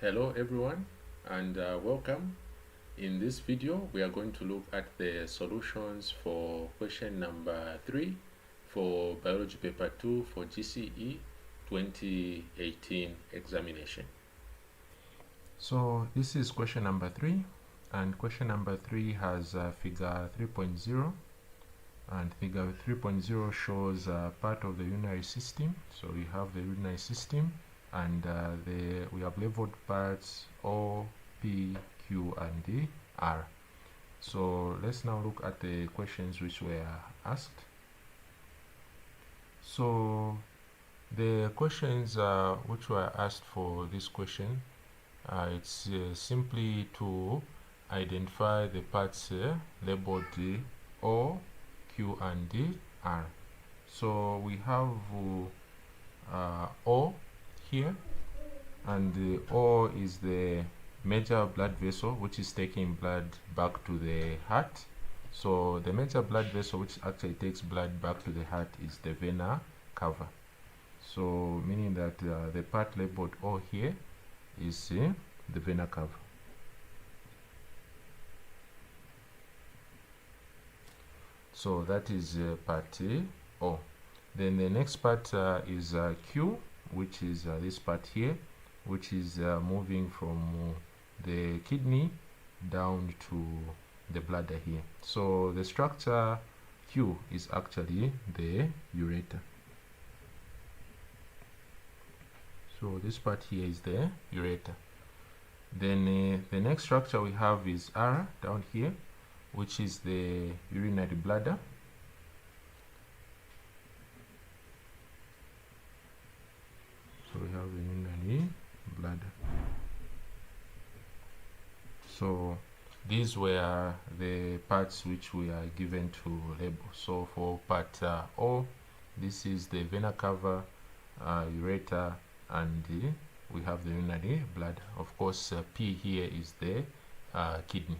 Hello everyone and welcome. In this video we are going to look at the solutions for question number 3 for biology paper 2 for GCE 2018 examination. So this is question number 3, and question number 3 has figure 3.0, and figure 3.0 shows part of the urinary system. So we have the urinary system, and we have labeled parts O, P, Q, and D, R. So let's now look at the questions which were asked. So the questions which were asked for this question, it's simply to identify the parts labeled O, Q, and D, R. So we have O here, and the O is the major blood vessel which is taking blood back to the heart. So the major blood vessel which actually takes blood back to the heart is the vena cava. So meaning that the part labeled O here is the vena cava. So that is part O. Then the next part is Q, which is this part here, which is moving from the kidney down to the bladder here. So the structure Q is actually the ureter. So this part here is the ureter. Then the next structure we have is R down here, which is the urinary bladder. So we have the urinary bladder. So these were the parts which we are given to label. So for part O, this is the vena cava, ureter, and we have the urinary bladder. Of course, P here is the kidney.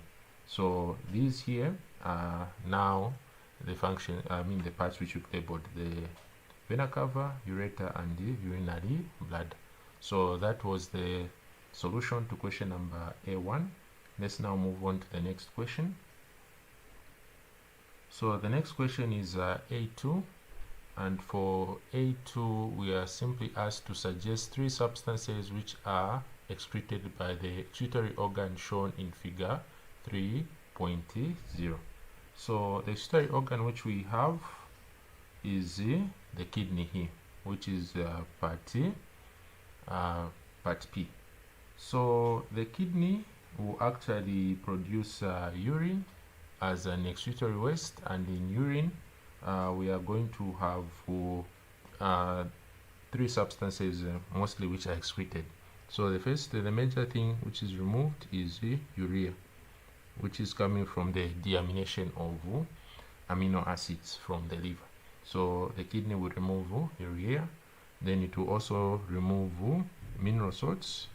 So these here are now the the parts which we've labeled: the vena cava, ureter, and the urinary bladder. So that was the solution to question number A1. Let's now move on to the next question. So the next question is A2, and for A2 we are simply asked to suggest 3 substances which are excreted by the excretory organ shown in figure 3.0. So the excretory organ which we have is the kidney here, which is part P. So the kidney will actually produce urine as an excretory waste, and in urine we are going to have 3 substances mostly which are excreted. So the major thing which is removed is the urea, which is coming from the deamination of amino acids from the liver. So the kidney will remove urea. Then it will also remove mineral salts.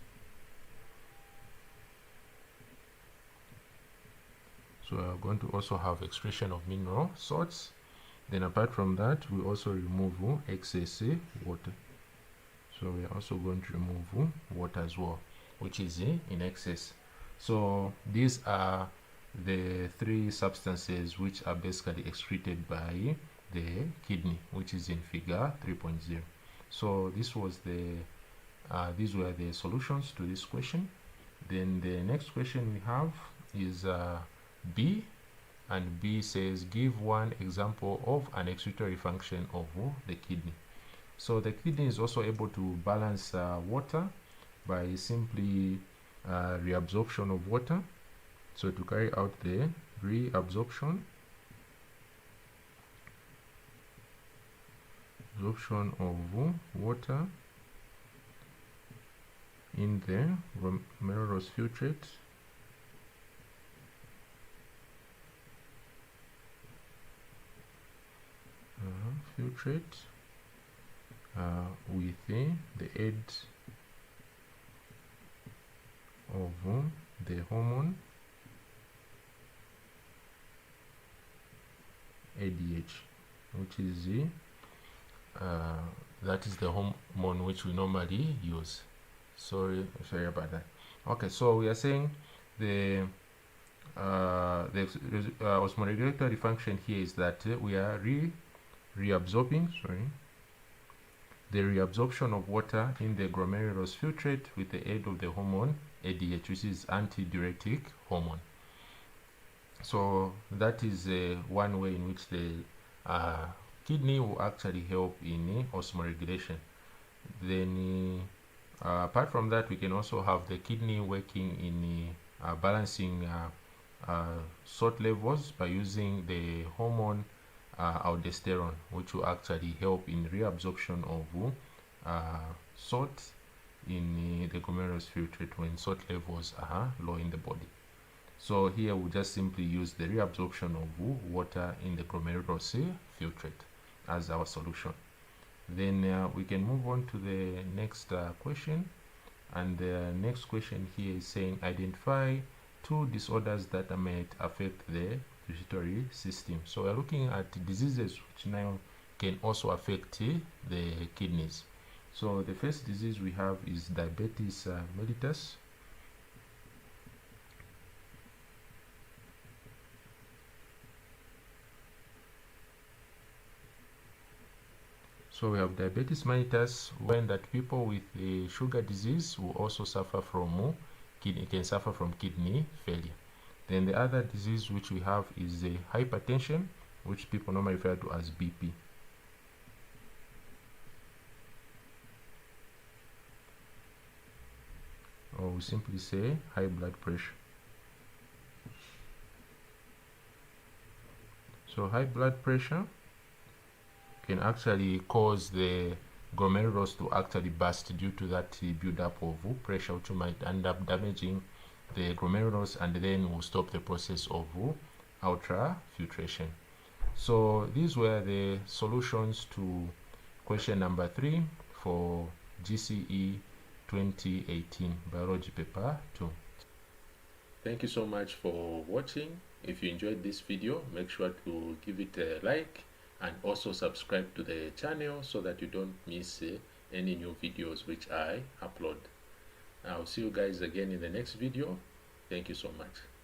So we are going to also have excretion of mineral salts. Then apart from that, we also remove excess water. So we are also going to remove water as well, which is in excess. So these are the 3 substances which are basically excreted by the kidney, which is in figure 3.0. So this was these were the solutions to this question. Then the next question we have is B, and B says give one example of an excretory function of the kidney. So the kidney is also able to balance water by simply reabsorption of water. So to carry out the reabsorption of water in the glomerulus filtrate with the aid of the hormone ADH, which is that is the hormone which we normally use. Sorry about that. Okay, so we are saying the osmoregulatory function here is that we are reabsorbing, the reabsorption of water in the glomerulus filtrate with the aid of the hormone ADH, which is antidiuretic hormone. So that is one way in which the kidney will actually help in osmoregulation. Then apart from that, we can also have the kidney working in balancing salt levels by using the hormone aldosterone, which will actually help in reabsorption of salt in the glomerulus filtrate when salt levels are low in the body. So here we just simply use the reabsorption of water in the glomerulus filtrate as our solution. Then we can move on to the next question, and the next question here is saying identify 2 disorders that might affect the respiratory system. So we're looking at diseases which now can also affect the kidneys. So the first disease we have is diabetes mellitus. So we have diabetes mellitus, when that people with sugar disease will also suffer from kidney failure. Then the other disease which we have is hypertension, which people normally refer to as BP. Or we simply say high blood pressure. So high blood pressure can actually cause the glomerulus to actually burst due to that build-up of pressure, which might end up damaging the glomerulus and then will stop the process of ultrafiltration. So these were the solutions to question number 3 for GCE 2018 biology paper 2. Thank you so much for watching. If you enjoyed this video, make sure to give it a like and also subscribe to the channel so that you don't miss any new videos which I upload. I'll see you guys again in the next video. Thank you so much.